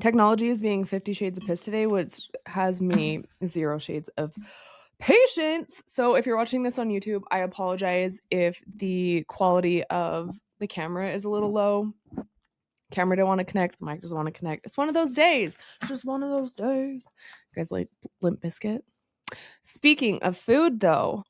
Technology is being 50 shades of piss today, which has me 0 shades of patience. So if you're watching this on YouTube, I apologize if the quality of the camera is a little low. Camera don't want to connect, the mic doesn't want to connect. It's one of those days. It's just one of those days. You guys like Limp Bizkit? Speaking of food though,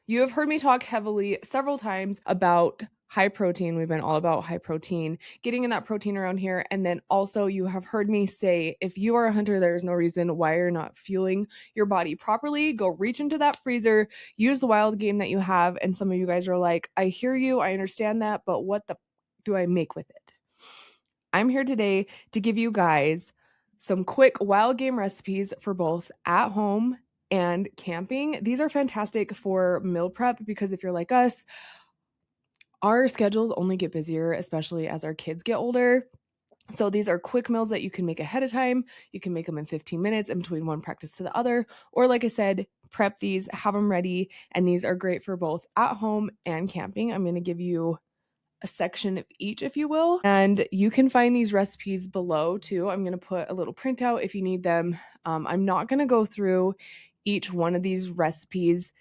you have heard me talk heavily several times about high protein. We've been all about high protein, getting in that protein around here. And then also you have heard me say, if you are a hunter, there's no reason why you're not fueling your body properly. Go reach into that freezer, use the wild game that you have. And some of you guys are like, I hear you, I understand that, but what the do I make with it? I'm here today to give you guys some quick wild game recipes for both at home and camping. These are fantastic for meal prep because if you're like us, our schedules only get busier, especially as our kids get older. So these are quick meals that you can make ahead of time. You can make them in 15 minutes in between one practice to the other. Or like I said, prep these, have them ready. And these are great for both at home and camping. I'm going to give you a section of each, if you will. And you can find these recipes below too. I'm going to put a little printout if you need them. I'm not going to go through each one of these recipes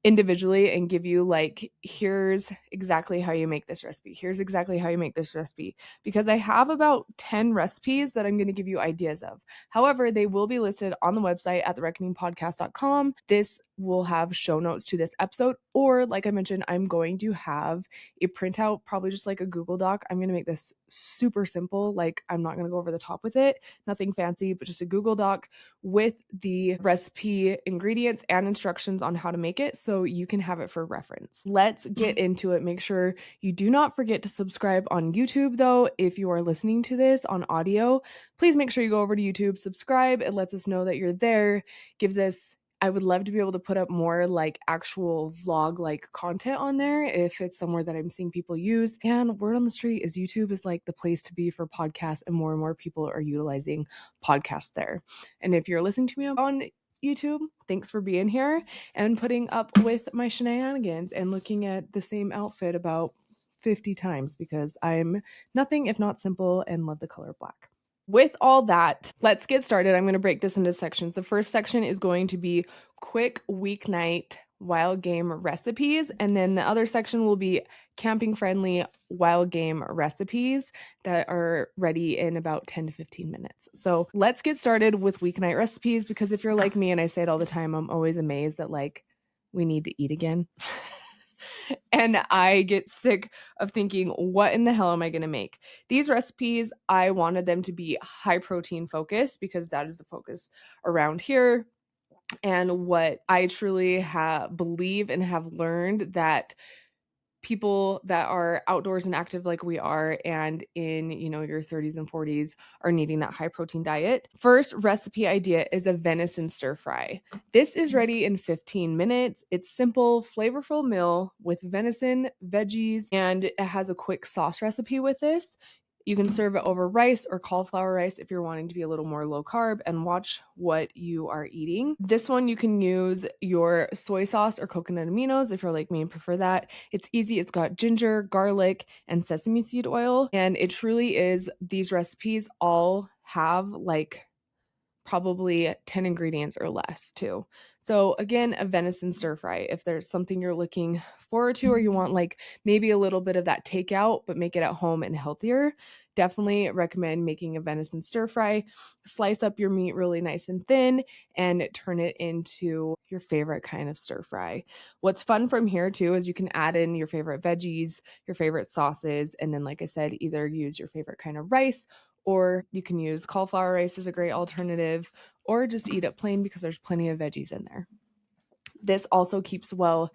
individually and give you like, here's exactly how you make this recipe. Here's exactly how you make this recipe, because I have about 10 recipes that I'm going to give you ideas of. However, they will be listed on the website at thereckoningpodcast.com. This will have show notes to this episode, or like I mentioned, I'm going to have a printout, probably just like a Google Doc. I'm going to make this super simple. Like I'm not going to go over the top with it, nothing fancy, but just a Google Doc with the recipe ingredients and instructions on how to make it so you can have it for reference. Let's get into it. Make sure you do not forget to subscribe on YouTube though. If you are listening to this on audio, please make sure you go over to YouTube, subscribe. It lets us know that you're there, gives us I would love to be able to put up more like actual vlog like content on there if it's somewhere that I'm seeing people use. And word on the street is YouTube is like the place to be for podcasts, and more people are utilizing podcasts there. And if you're listening to me on YouTube, thanks for being here and putting up with my shenanigans and looking at the same outfit about 50 times because I'm nothing if not simple and love the color black. With all that, let's get started. I'm going to break this into sections. The first section is going to be quick weeknight wild game recipes, and then the other section will be camping friendly wild game recipes that are ready in about 10 to 15 minutes. So let's get started with weeknight recipes, because if you're like me, and I say it all the time, I'm always amazed that like we need to eat again. And I get sick of thinking, what in the hell am I going to make? These recipes, I wanted them to be high protein focused because that is the focus around here. And what I truly believe and have learned that people that are outdoors and active like we are and in your 30s and 40s are needing that high protein diet. First recipe idea is a venison stir fry. This is ready in 15 minutes. It's simple, flavorful meal with venison, veggies, and it has a quick sauce recipe with this. You can serve it over rice or cauliflower rice if you're wanting to be a little more low carb and watch what you are eating. This one, you can use your soy sauce or coconut aminos if you're like me and prefer that. It's easy. It's got ginger, garlic, and sesame seed oil. And it truly is, these recipes all have like probably 10 ingredients or less too. So again, a venison stir fry. If there's something you're looking forward to, or you want like maybe a little bit of that takeout, but make it at home and healthier, definitely recommend making a venison stir fry. Slice up your meat really nice and thin and turn it into your favorite kind of stir fry. What's fun from here too is you can add in your favorite veggies, your favorite sauces, and then like I said, either use your favorite kind of rice, or you can use cauliflower rice as a great alternative, or just eat it plain because there's plenty of veggies in there. This also keeps well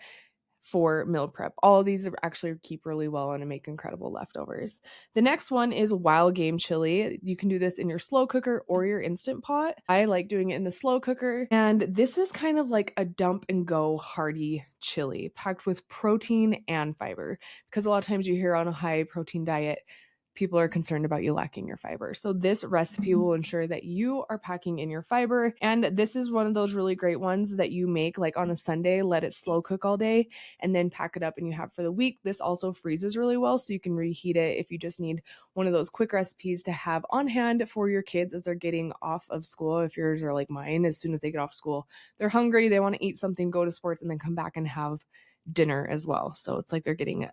for meal prep. All of these actually keep really well and make incredible leftovers. The next one is wild game chili. You can do this in your slow cooker or your Instant Pot. I like doing it in the slow cooker. And this is kind of like a dump and go hearty chili packed with protein and fiber, because a lot of times you hear on a high protein diet, people are concerned about you lacking your fiber. So this recipe will ensure that you are packing in your fiber. And this is one of those really great ones that you make like on a Sunday, let it slow cook all day, and then pack it up and you have for the week. This also freezes really well, so you can reheat it if you just need one of those quick recipes to have on hand for your kids as they're getting off of school. If yours are like mine, as soon as they get off school, they're hungry, they want to eat something, go to sports, and then come back and have dinner as well. So it's like they're getting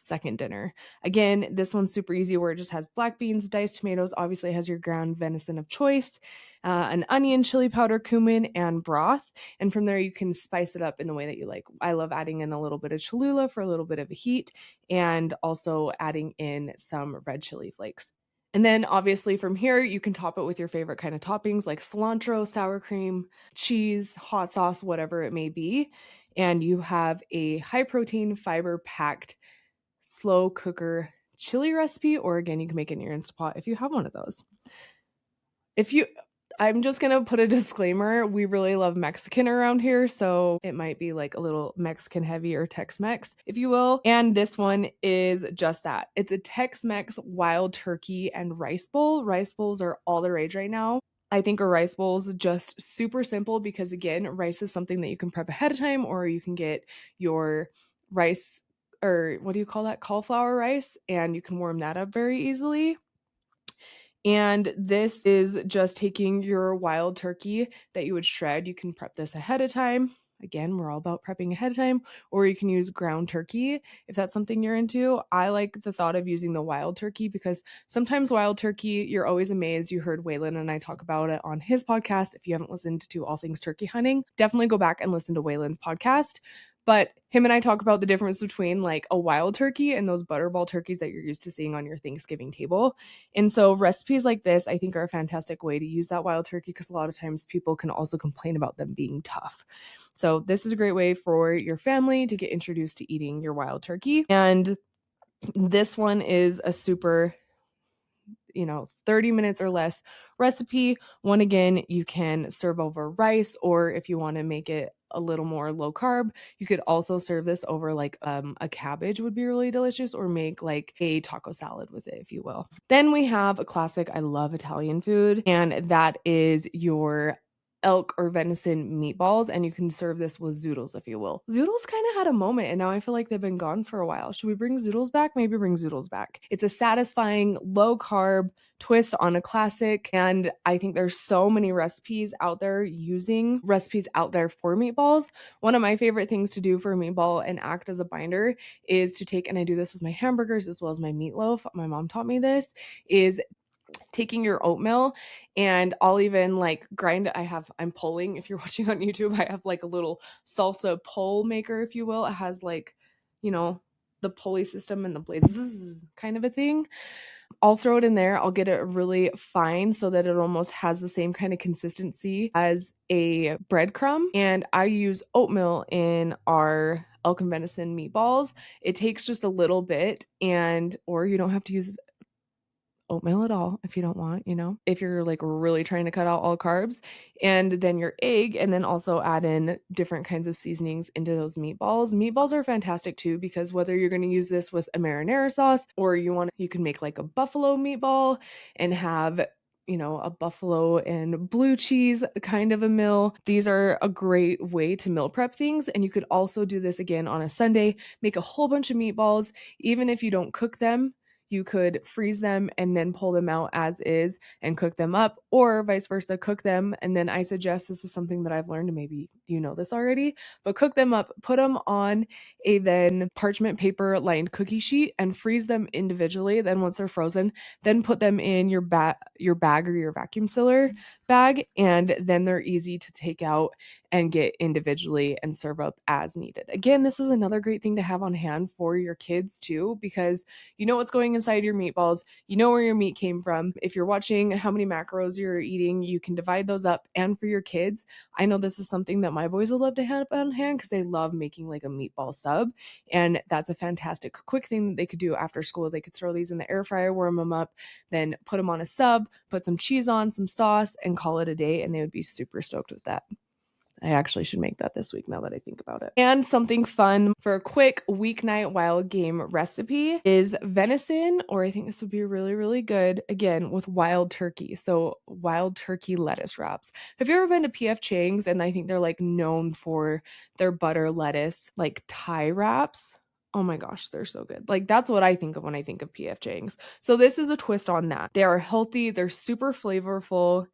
second dinner. Again, this one's super easy where it just has black beans, diced tomatoes, obviously has your ground venison of choice, an onion, chili powder, cumin, and broth. And from there, you can spice it up in the way that you like. I love adding in a little bit of Cholula for a little bit of a heat, and also adding in some red chili flakes. And then obviously from here, you can top it with your favorite kind of toppings like cilantro, sour cream, cheese, hot sauce, whatever it may be. And you have a high protein, fiber packed slow cooker chili recipe, or again, you can make it in your Instapot if you have one of those. I'm just going to put a disclaimer. We really love Mexican around here, so it might be like a little Mexican heavy or Tex-Mex, if you will. And this one is just that. It's a Tex-Mex wild turkey and rice bowl. Rice bowls are all the rage right now. I think a rice bowl is just super simple because, again, rice is something that you can prep ahead of time, or you can get your rice, or what do you call that? Cauliflower rice, and you can warm that up very easily. And this is just taking your wild turkey that you would shred. You can prep this ahead of time. Again, we're all about prepping ahead of time, or you can use ground turkey if that's something you're into. I like the thought of using the wild turkey because sometimes wild turkey, you're always amazed. You heard Waylon and I talk about it on his podcast. If you haven't listened to All Things Turkey Hunting, definitely go back and listen to Waylon's podcast. But him and I talk about the difference between like a wild turkey and those butterball turkeys that you're used to seeing on your Thanksgiving table. And so recipes like this, I think, are a fantastic way to use that wild turkey because a lot of times people can also complain about them being tough. So this is a great way for your family to get introduced to eating your wild turkey. And this one is a super 30 minutes or less recipe. One, again, you can serve over rice, or if you want to make it a little more low carb, you could also serve this over like a cabbage would be really delicious, or make like a taco salad with it, if you will. Then we have a classic. I love Italian food, and that is your elk or venison meatballs, and you can serve this with zoodles, if you will. Zoodles kind of had a moment, and now I feel like they've been gone for a while. Should we bring zoodles back? Maybe bring zoodles back. It's a satisfying low carb twist on a classic, and I think there's so many recipes out there using recipes out there for meatballs. One of my favorite things to do for a meatball and act as a binder is to take, and I do this with my hamburgers as well as my meatloaf, my mom taught me this, is taking your oatmeal, and I'll even like grind. I'm pulling. If you're watching on YouTube, I have like a little salsa pull maker, if you will. It has like, the pulley system and the blades kind of a thing. I'll throw it in there. I'll get it really fine so that it almost has the same kind of consistency as a breadcrumb. And I use oatmeal in our elk and venison meatballs. It takes just a little bit, or you don't have to use oatmeal at all if you don't want, if you're like really trying to cut out all carbs. And then your egg, and then also add in different kinds of seasonings into those meatballs. Meatballs are fantastic too, because whether you're going to use this with a marinara sauce, or you can make like a buffalo meatball and have a buffalo and blue cheese kind of a meal. These are a great way to meal prep things. And you could also do this again on a Sunday, make a whole bunch of meatballs. Even if you don't cook them, you could freeze them and then pull them out as is and cook them up, or vice versa, cook them. And then I suggest, this is something that I've learned, and maybe you know this already, but cook them up, put them on a then parchment paper lined cookie sheet and freeze them individually. Then once they're frozen, then put them in your bag or your vacuum sealer bag, and then they're easy to take out and get individually and serve up as needed. Again, this is another great thing to have on hand for your kids too, because you know what's going inside your meatballs, you know where your meat came from. If you're watching how many macros you're eating, you can divide those up. And for your kids, I know this is something that my boys would love to have on hand because they love making like a meatball sub. And that's a fantastic quick thing that they could do after school. They could throw these in the air fryer, warm them up, then put them on a sub, put some cheese on, some sauce, and call it a day. And they would be super stoked with that. I actually should make that this week now that I think about it. And something fun for a quick weeknight wild game recipe is venison, or I think this would be really, really good, again, with wild turkey. So wild turkey lettuce wraps. Have you ever been to PF Chang's? And I think they're like known for their butter lettuce, like Thai wraps. Oh my gosh, they're so good. Like that's what I think of when I think of PF Chang's. So this is a twist on that. They are healthy, they're super flavorful,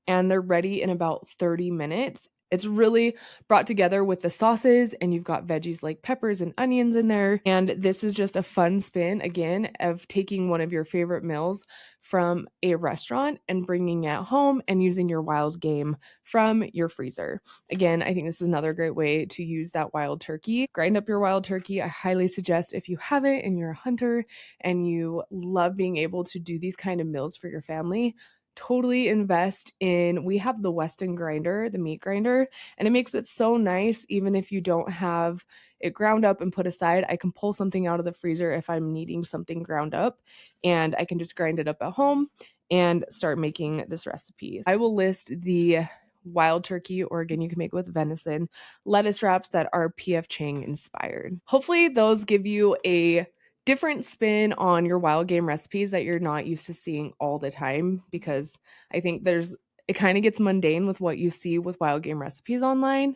and they're ready in about 30 minutes. It's really brought together with the sauces, and you've got veggies like peppers and onions in there. And this is just a fun spin, again, of taking one of your favorite meals from a restaurant and bringing it home and using your wild game from your freezer. Again, I think this is another great way to use that wild turkey. Grind up your wild turkey. I highly suggest if you have it and you're a hunter and you love being able to do these kind of meals for your family, totally invest in, we have the Weston grinder, the meat grinder, and it makes it so nice. Even if you don't have it ground up and put aside, I can pull something out of the freezer if I'm needing something ground up, and I can just grind it up at home and start making this recipe. I will list the wild turkey, or again, you can make it with venison, lettuce wraps that are PF Chang inspired. Hopefully those give you a different spin on your wild game recipes that you're not used to seeing all the time, because I think it kind of gets mundane with what you see with wild game recipes online.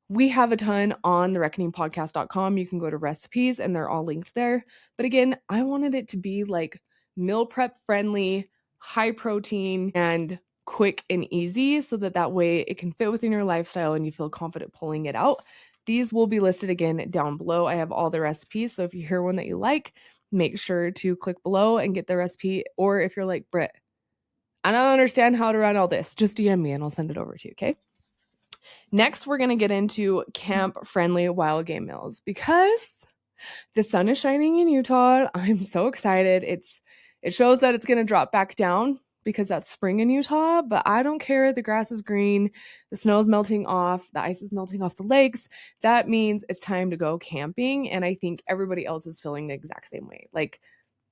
We have a ton on thereckoningpodcast.com. You can go to recipes and they're all linked there. But again, I wanted it to be like meal prep friendly, high protein, and quick and easy, so that way it can fit within your lifestyle and you feel confident pulling it out. These will be listed again down below. I have all the recipes. So if you hear one that you like, make sure to click below and get the recipe. Or if you're like, Britt, I don't understand how to run all this, just DM me and I'll send it over to you, okay? Next, we're going to get into camp-friendly wild game meals because the sun is shining in Utah. I'm so excited. It shows that it's going to drop back down because that's spring in Utah, but I don't care. The grass is green, the snow is melting off, the ice is melting off the lakes. That means it's time to go camping, and I think everybody else is feeling the exact same way. Like,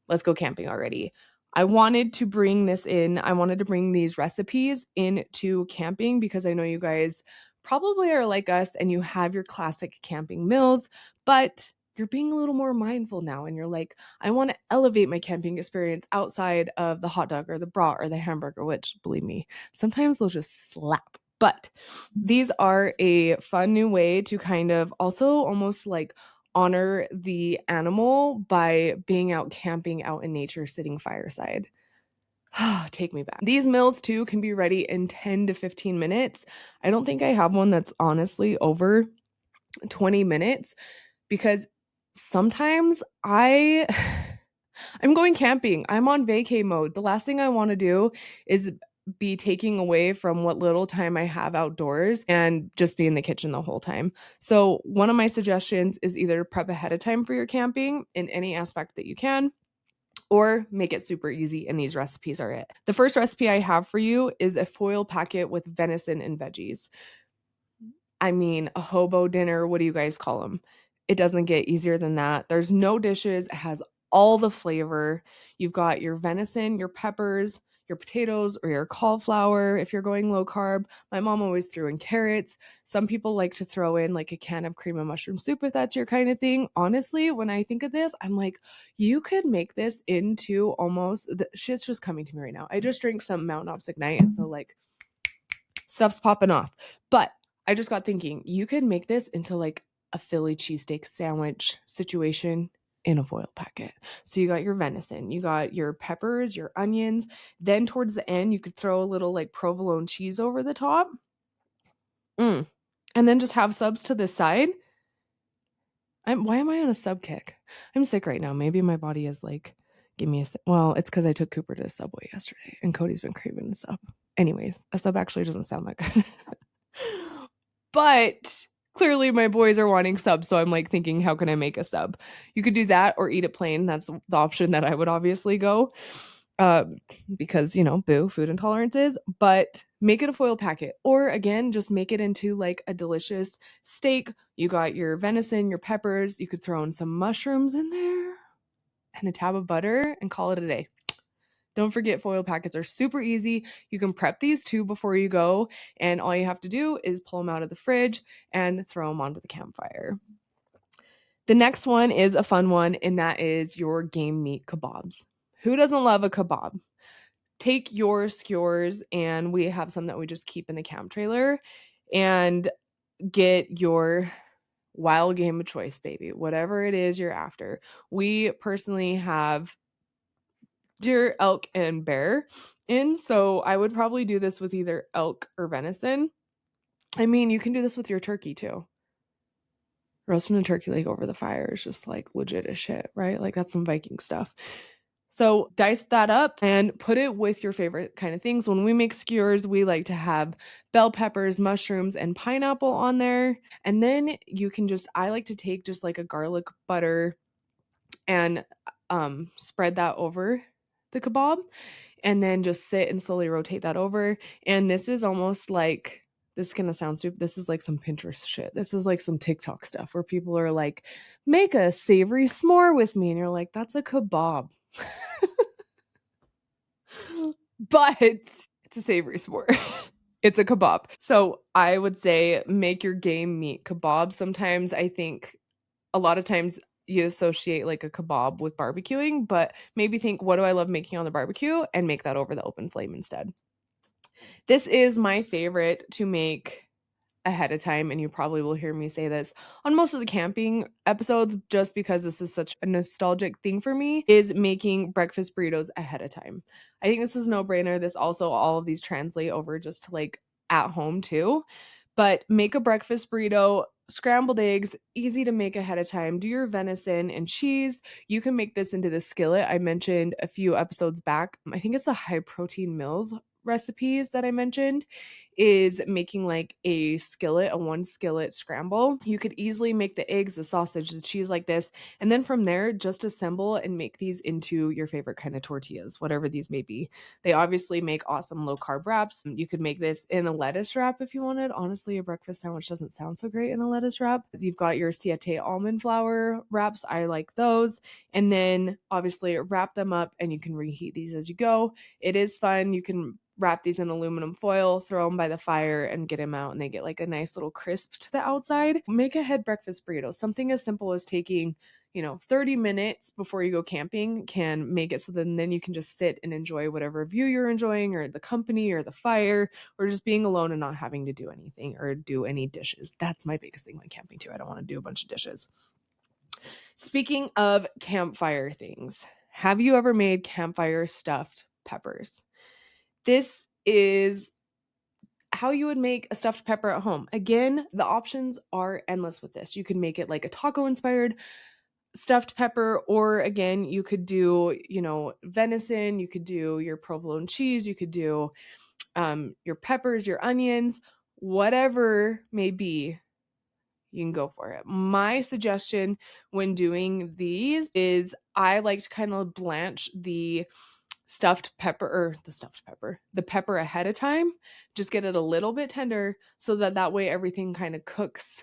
let's go camping already. I wanted to bring these recipes into camping because I know you guys probably are like us and you have your classic camping meals, but you're being a little more mindful now and you're like, I want to elevate my camping experience outside of the hot dog or the brat or the hamburger, which, believe me, sometimes they'll just slap. But these are a fun new way to kind of also almost like honor the animal by being out camping out in nature, sitting fireside. Take me back. These meals too can be ready in 10 to 15 minutes. I don't think I have one that's honestly over 20 minutes because sometimes I'm going camping. I'm on vacay mode. The last thing I want to do is be taking away from what little time I have outdoors and just be in the kitchen the whole time. So one of my suggestions is either prep ahead of time for your camping in any aspect that you can, or make it super easy, and these recipes are it. The first recipe I have for you is a foil packet with venison and veggies. I mean, a hobo dinner, what do you guys call them? It doesn't get easier than that. There's no dishes. It has all the flavor. You've got your venison, your peppers, your potatoes, or your cauliflower if you're going low carb. My mom always threw in carrots. Some people like to throw in like a can of cream of mushroom soup if that's your kind of thing. Honestly, when I think of this, I'm like, you could make this into almost, the shit's just coming to me right now. I just drank some Mountain Ops Ignite, and so like stuff's popping off. But I just got thinking, you could make this into like a Philly cheesesteak sandwich situation in a foil packet. So you got your venison, you got your peppers, your onions. Then towards the end, you could throw a little like provolone cheese over the top. And then just have subs to the side. Why am I on a sub kick? I'm sick right now. Maybe my body is like, give me a sub. Well, it's because I took Cooper to Subway yesterday and Cody's been craving a sub. Anyways, a sub actually doesn't sound that good. But clearly my boys are wanting subs, so I'm like thinking, how can I make a sub? You could do that or eat it plain. That's the option that I would obviously go. Because, boo, food intolerances, but make it a foil packet. Or again, just make it into like a delicious steak. You got your venison, your peppers. You could throw in some mushrooms in there and a tab of butter and call it a day. Don't forget, foil packets are super easy. You can prep these too before you go, and all you have to do is pull them out of the fridge and throw them onto the campfire. The next one is a fun one, and that is your game meat kebabs. Who doesn't love a kebab? Take your skewers, and we have some that we just keep in the camp trailer, and get your wild game of choice, baby. Whatever it is you're after. We personally have deer, elk, and bear in, so I would probably do this with either elk or venison. I mean, you can do this with your turkey too. Roasting a turkey leg over the fire is just like legit as shit, right? Like that's some Viking stuff. So dice that up and put it with your favorite kind of things. When we make skewers, we like to have bell peppers, mushrooms, and pineapple on there. And then you can I like to take just like a garlic butter and spread that over the kebab, and then just sit and slowly rotate that over. And this is almost like, this is gonna sound stupid. This is like some Pinterest shit. This is like some TikTok stuff where people are like, make a savory s'more with me. And you're like, that's a kebab. But it's a savory s'more. It's a kebab. So I would say make your game meat kebab. Sometimes I think a lot of times you associate like a kebab with barbecuing, but maybe think, what do I love making on the barbecue, and make that over the open flame instead. This is my favorite to make ahead of time, and you probably will hear me say this on most of the camping episodes just because this is such a nostalgic thing for me, is making breakfast burritos ahead of time. I think this is no brainer. This also, all of these translate over just to like at home too. But make a breakfast burrito, scrambled eggs, easy to make ahead of time. Do your venison and cheese. You can make this into the skillet I mentioned a few episodes back. I think it's the high protein meals recipes that I mentioned, is making like a skillet, a one skillet scramble. You could easily make the eggs, the sausage, the cheese like this. And then from there, just assemble and make these into your favorite kind of tortillas, whatever these may be. They obviously make awesome low carb wraps. You could make this in a lettuce wrap if you wanted. Honestly, a breakfast sandwich doesn't sound so great in a lettuce wrap. You've got your siete almond flour wraps. I like those. And then obviously wrap them up, and you can reheat these as you go. It is fun. You can wrap these in aluminum foil, throw them by the fire, and get them out, and they get like a nice little crisp to the outside. Make a head breakfast burrito. Something as simple as taking 30 minutes before you go camping can make it so then you can just sit and enjoy whatever view you're enjoying, or the company, or the fire, or just being alone and not having to do anything or do any dishes. That's my biggest thing when camping too. I don't want to do a bunch of dishes. Speaking of campfire things, have you ever made campfire stuffed peppers? This is how you would make a stuffed pepper at home. Again, the options are endless with this. You can make it like a taco inspired stuffed pepper, or again, you could do, venison, you could do your provolone cheese, you could do your peppers, your onions, whatever may be, you can go for it. My suggestion when doing these is I like to kind of blanch the pepper ahead of time. Just get it a little bit tender so that way everything kind of cooks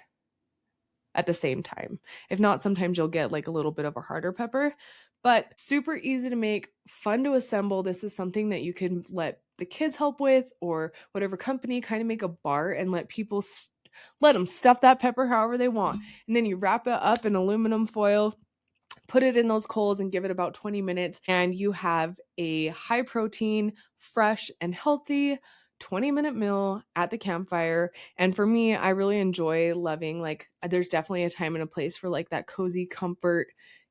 at the same time. If not, sometimes you'll get like a little bit of a harder pepper, but super easy to make, fun to assemble. This is something that you can let the kids help with, or whatever company, kind of make a bar and let people let them stuff that pepper however they want. And then you wrap it up in aluminum foil, put it in those coals, and give it about 20 minutes, and you have a high protein, fresh, and healthy 20-minute meal at the campfire. And for me, I really enjoy loving, like, there's definitely a time and a place for like that cozy comfort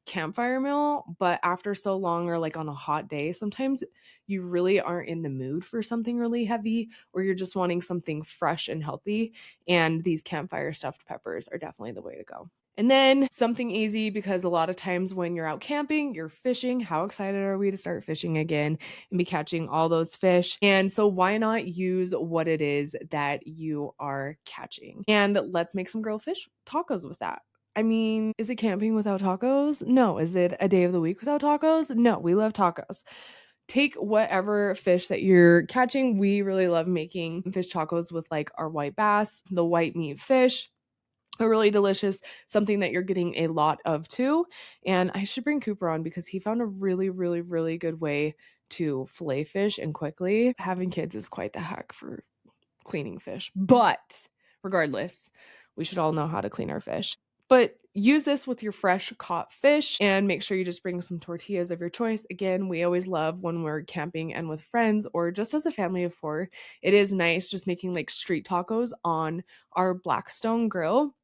campfire meal, but after so long, or like on a hot day, sometimes you really aren't in the mood for something really heavy, or you're just wanting something fresh and healthy, and these campfire stuffed peppers are definitely the way to go. And then something easy, because a lot of times when you're out camping, you're fishing. How excited are we to start fishing again and be catching all those fish? And so why not use what it is that you are catching? And let's make some grilled fish tacos with that. I mean, is it camping without tacos? No. Is it a day of the week without tacos? No, we love tacos. Take whatever fish that you're catching. We really love making fish tacos with like our white bass, the white meat fish. A really delicious, something that you're getting a lot of too. And I should bring Cooper on because he found a really, really, really good way to fillet fish and quickly. Having kids is quite the hack for cleaning fish, but regardless, we should all know how to clean our fish. But use this with your fresh caught fish and make sure you just bring some tortillas of your choice. Again, we always love when we're camping and with friends or just as a family of 4. It is nice just making like street tacos on our Blackstone grill.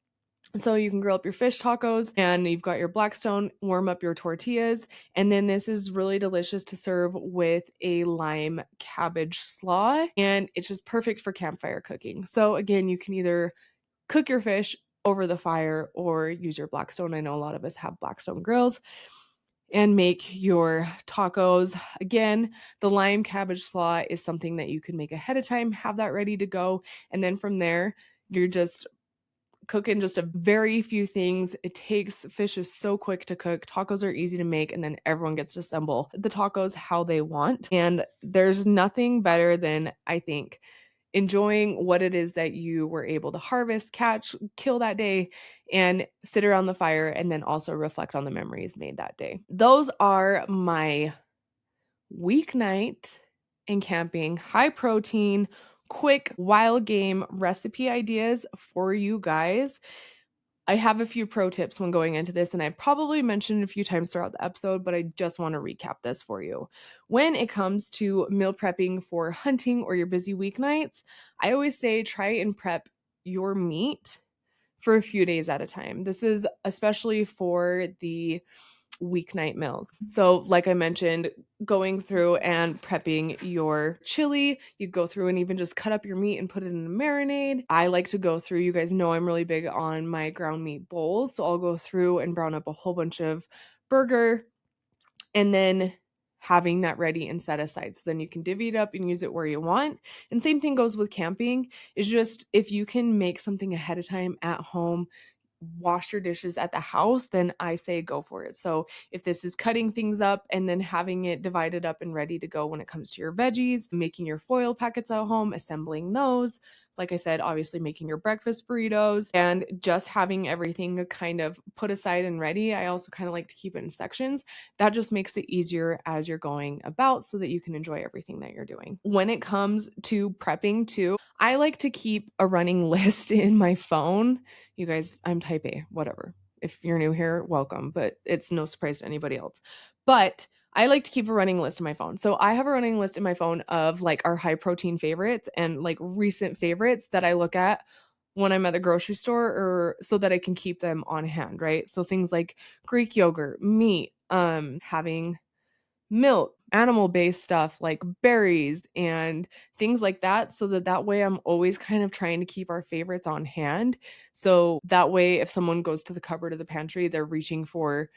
So you can grill up your fish tacos and you've got your Blackstone, warm up your tortillas. And then this is really delicious to serve with a lime cabbage slaw. And it's just perfect for campfire cooking. So again, you can either cook your fish over the fire or use your Blackstone. I know a lot of us have Blackstone grills and make your tacos. Again, the lime cabbage slaw is something that you can make ahead of time, have that ready to go. And then from there, you're just cooking just a very few things. It takes, fish is so quick to cook. Tacos are easy to make, and then everyone gets to assemble the tacos how they want. And there's nothing better than, I think, enjoying what it is that you were able to harvest, catch, kill that day, and sit around the fire, and then also reflect on the memories made that day. Those are my weeknight and camping, high protein, quick wild game recipe ideas for you guys. I have a few pro tips when going into this, and I probably mentioned a few times throughout the episode, but I just want to recap this for you. When it comes to meal prepping for hunting or your busy weeknights, I always say try and prep your meat for a few days at a time. This is especially for the weeknight meals. So, like I mentioned, going through and prepping your chili, you go through and even just cut up your meat and put it in a marinade. I like to go through, you guys know I'm really big on my ground meat bowls. So, I'll go through and brown up a whole bunch of burger and then having that ready and set aside. So then you can divvy it up and use it where you want. And same thing goes with camping, is just if you can make something ahead of time at home, wash your dishes at the house, then I say go for it. So if this is cutting things up and then having it divided up and ready to go when it comes to your veggies, making your foil packets at home, assembling those, like I said, obviously making your breakfast burritos and just having everything kind of put aside and ready. I also kind of like to keep it in sections. That just makes it easier as you're going about so that you can enjoy everything that you're doing. When it comes to prepping too, I like to keep a running list in my phone. You guys, I'm type A, whatever. If you're new here, welcome, but it's no surprise to anybody else. But I like to keep a running list in my phone. So I have a running list in my phone of like our high protein favorites and like recent favorites that I look at when I'm at the grocery store, or so that I can keep them on hand, right? So things like Greek yogurt, meat, having milk, animal-based stuff like berries and things like that, so that way I'm always kind of trying to keep our favorites on hand. So that way if someone goes to the cupboard or the pantry, they're reaching for,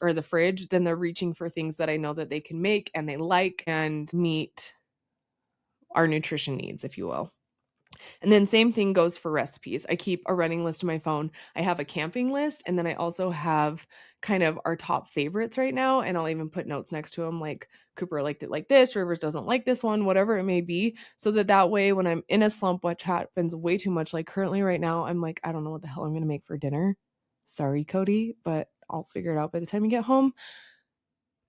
or the fridge, then they're reaching for things that I know that they can make and they like and meet our nutrition needs, if you will. And then same thing goes for recipes. I keep a running list in my phone. I have a camping list, and then I also have kind of our top favorites right now, and I'll even put notes next to them like Cooper liked it like this, Rivers doesn't like this one, whatever it may be, so that way when I'm in a slump, which happens way too much, like currently right now, I'm like, I don't know what the hell I'm going to make for dinner. Sorry, Cody, but I'll figure it out by the time you get home.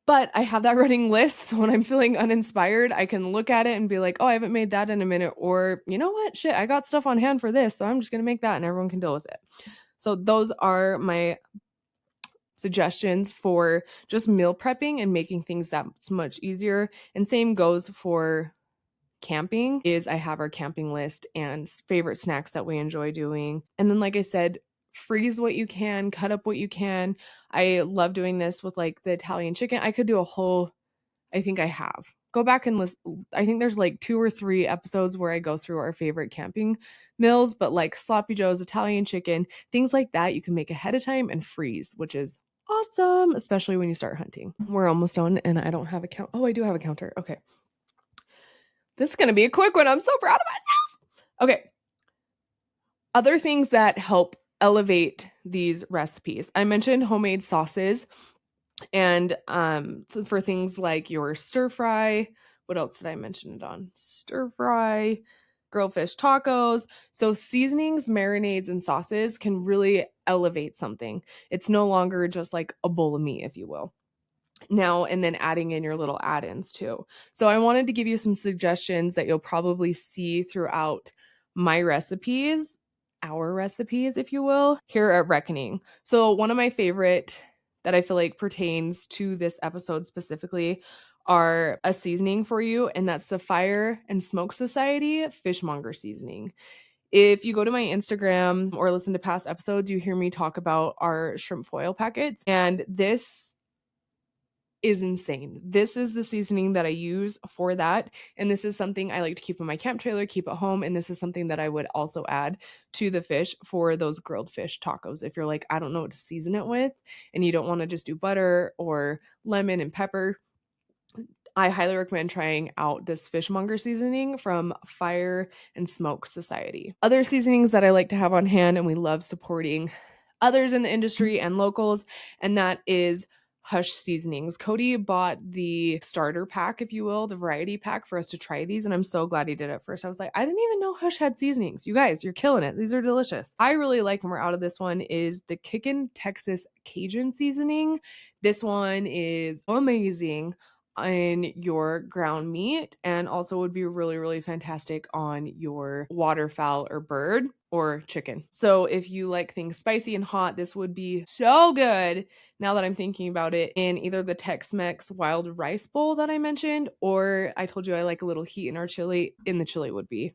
But I have that running list, so when I'm feeling uninspired, I can look at it and be like, oh, I haven't made that in a minute. Or, you know what? Shit, I got stuff on hand for this, so I'm just going to make that and everyone can deal with it. So those are my suggestions for just meal prepping and making things that much easier. And same goes for camping, is I have our camping list and favorite snacks that we enjoy doing. And then, like I said, freeze what you can, cut up what you can. I love doing this with like the Italian chicken. I could do a whole, I think I have. Go back and listen. I think there's like 2 or 3 episodes where I go through our favorite camping meals, but like sloppy joes, Italian chicken, things like that you can make ahead of time and freeze, which is awesome, especially when you start hunting. We're almost done and I don't have a count. Oh, I do have a counter. Okay. This is going to be a quick one. I'm so proud of myself. Okay. Other things that help elevate these recipes. I mentioned homemade sauces, and so for things like your stir fry. What else did I mention it on? Stir fry, grilled fish tacos. So seasonings, marinades, and sauces can really elevate something. It's no longer just like a bowl of meat, if you will. now and then adding in your little add-ins too. So I wanted to give you some suggestions that you'll probably see throughout my recipes, our recipes, if you will, here at Reckoning. So one of my favorite that I feel like pertains to this episode specifically are a seasoning for you, and that's the Fire and Smoke Society Fishmonger seasoning. If you go to my Instagram or listen to past episodes, you hear me talk about our shrimp foil packets, and this is insane. This is the seasoning that I use for that. And this is something I like to keep in my camp trailer, keep at home. And this is something that I would also add to the fish for those grilled fish tacos. If you're like, I don't know what to season it with, and you don't want to just do butter or lemon and pepper, I highly recommend trying out this fishmonger seasoning from Fire and Smoke Society. Other seasonings that I like to have on hand, and we love supporting others in the industry and locals, and that is Hush Seasonings. Cody bought the starter pack, if you will, the variety pack for us to try these, and I'm so glad he did it first. I was like, I didn't even know Hush had seasonings. You guys, you're killing it. These are delicious. I really like, when we're out of this one, is the Kickin' Texas Cajun seasoning. This one is amazing in your ground meat, and also would be really, really fantastic on your waterfowl or bird or chicken. So if you like things spicy and hot, this would be so good, now that I'm thinking about it, in either the Tex-Mex wild rice bowl that I mentioned, or I told you I like a little heat in our chili. In the chili would be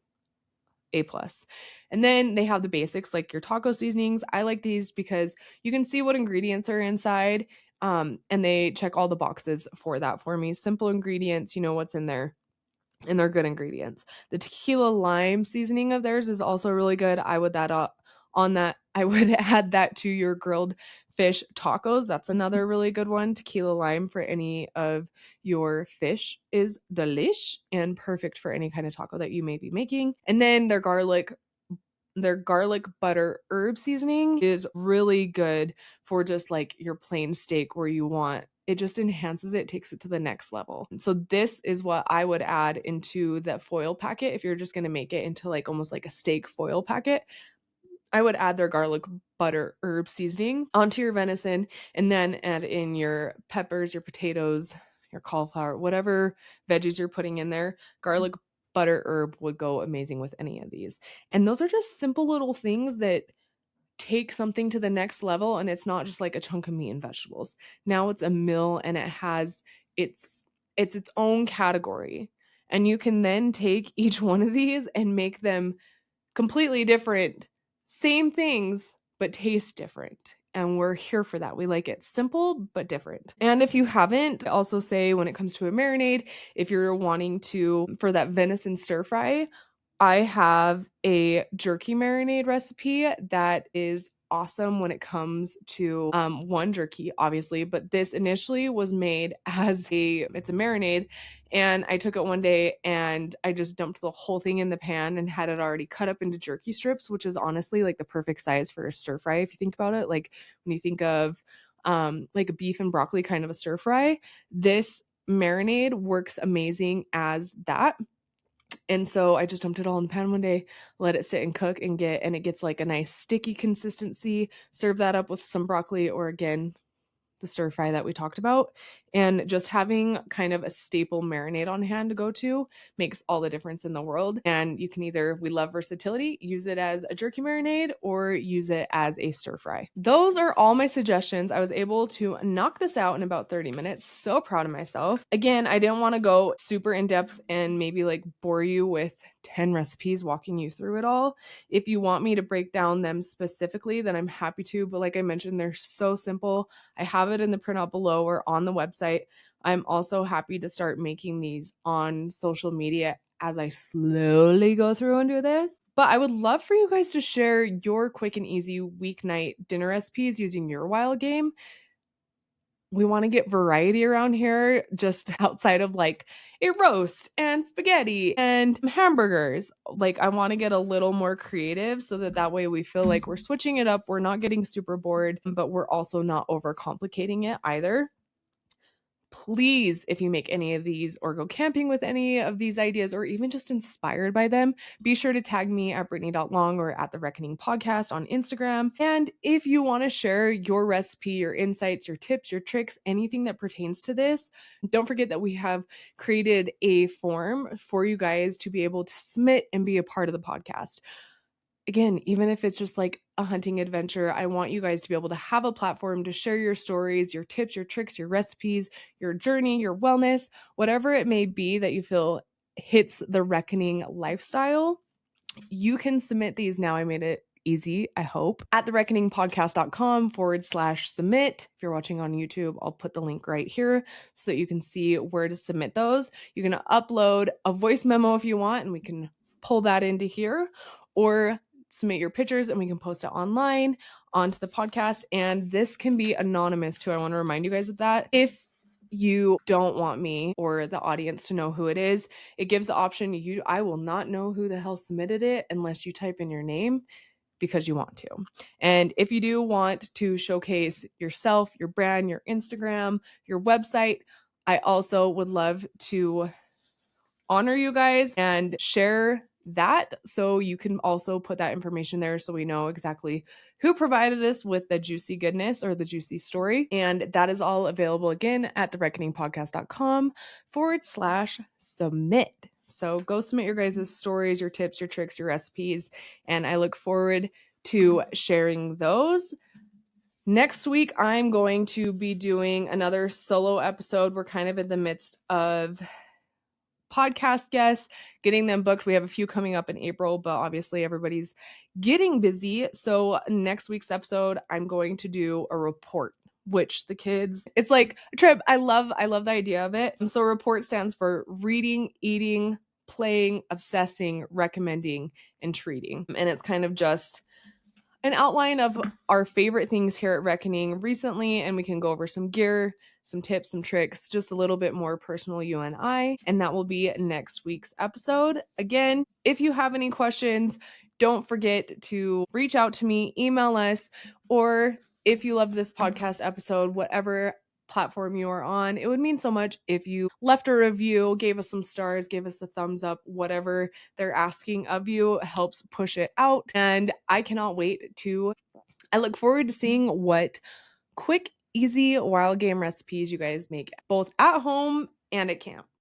A plus. And then they have the basics like your taco seasonings. I like these because you can see what ingredients are inside. And they check all the boxes for that for me. Simple ingredients, you know what's in there, and they're good ingredients. The tequila lime seasoning of theirs is also really good. I would I would add that to your grilled fish tacos. That's another really good one. Tequila lime for any of your fish is delish and perfect for any kind of taco that you may be making. And then their garlic butter herb seasoning is really good for just like your plain steak, where you want it, just enhances it, takes it to the next level. So this is what I would add into that foil packet. If you're just going to make it into like almost like a steak foil packet, I would add their garlic butter herb seasoning onto your venison, and then add in your peppers, your potatoes, your cauliflower, whatever veggies you're putting in there. Garlic butter herb would go amazing with any of these. And those are just simple little things that take something to the next level, and it's not just like a chunk of meat and vegetables. Now it's a meal, and it has its its own category. And you can then take each one of these and make them completely different, same things, but taste different. And we're here for that. We like it simple, but different. And if you haven't, I also say when it comes to a marinade, if you're wanting to, for that venison stir fry, I have a jerky marinade recipe that is awesome when it comes to one jerky, obviously, but this initially was made as it's a marinade, and I took it one day and I just dumped the whole thing in the pan and had it already cut up into jerky strips, which is honestly like the perfect size for a stir fry if you think about it. Like when you think of like a beef and broccoli kind of a stir fry, this marinade works amazing as that. And so I just dumped it all in the pan one day, let it sit and cook and it gets like a nice sticky consistency. Serve that up with some broccoli, or again, the stir fry that we talked about. And just having kind of a staple marinade on hand to go to makes all the difference in the world. And you can either, we love versatility, use it as a jerky marinade or use it as a stir fry. Those are all my suggestions. I was able to knock this out in about 30 minutes. So proud of myself. Again, I didn't want to go super in depth and maybe like bore you with 10 recipes walking you through it all. If you want me to break down them specifically, then I'm happy to. But like I mentioned, they're so simple. I have it in the printout below or on the website. I'm also happy to start making these on social media as I slowly go through and do this. But I would love for you guys to share your quick and easy weeknight dinner recipes using your wild game. We want to get variety around here, just outside of like a roast and spaghetti and hamburgers. Like I want to get a little more creative so that way we feel like we're switching it up. We're not getting super bored, but we're also not overcomplicating it either. Please, if you make any of these or go camping with any of these ideas or even just inspired by them, be sure to tag me at Brittany.long or at The Reckoning Podcast on Instagram. And if you want to share your recipe, your insights, your tips, your tricks, anything that pertains to this, don't forget that we have created a form for you guys to be able to submit and be a part of the podcast. Again, even if it's just like a hunting adventure, I want you guys to be able to have a platform to share your stories, your tips, your tricks, your recipes, your journey, your wellness, whatever it may be that you feel hits the reckoning lifestyle. You can submit these now. I made it easy, I hope, at thereckoningpodcast.com/submit. If you're watching on YouTube, I'll put the link right here so that you can see where to submit those. You can upload a voice memo if you want, and we can pull that into here, or submit your pictures and we can post it online onto the podcast. And this can be anonymous too. I want to remind you guys of that. If you don't want me or the audience to know who it is, it gives the option. I will not know who the hell submitted it unless you type in your name because you want to. And if you do want to showcase yourself, your brand, your Instagram, your website, I also would love to honor you guys and share that, so you can also put that information there so we know exactly who provided us with the juicy goodness or the juicy story. And that is all available again at thereckoningpodcast.com/submit. So go submit your guys' stories, your tips, your tricks, your recipes, and I look forward to sharing those. Next week, I'm going to be doing another solo episode. We're kind of in the midst of podcast guests, getting them booked. We have a few coming up in April, but obviously everybody's getting busy. So next week's episode, I'm going to do a report, which the kids, it's like a trip. I love the idea of it. And so report stands for reading, eating, playing, obsessing, recommending, and treating. And it's kind of just an outline of our favorite things here at Reckoning recently, and we can go over some gear, some tips, some tricks, just a little bit more personal, you and I, and that will be next week's episode. Again, if you have any questions, don't forget to reach out to me, email us, or if you love this podcast episode, whatever platform you are on, it would mean so much if you left a review, gave us some stars, gave us a thumbs up. Whatever they're asking of you helps push it out, and I look forward to seeing what quick, easy wild game recipes you guys make both at home and at camp.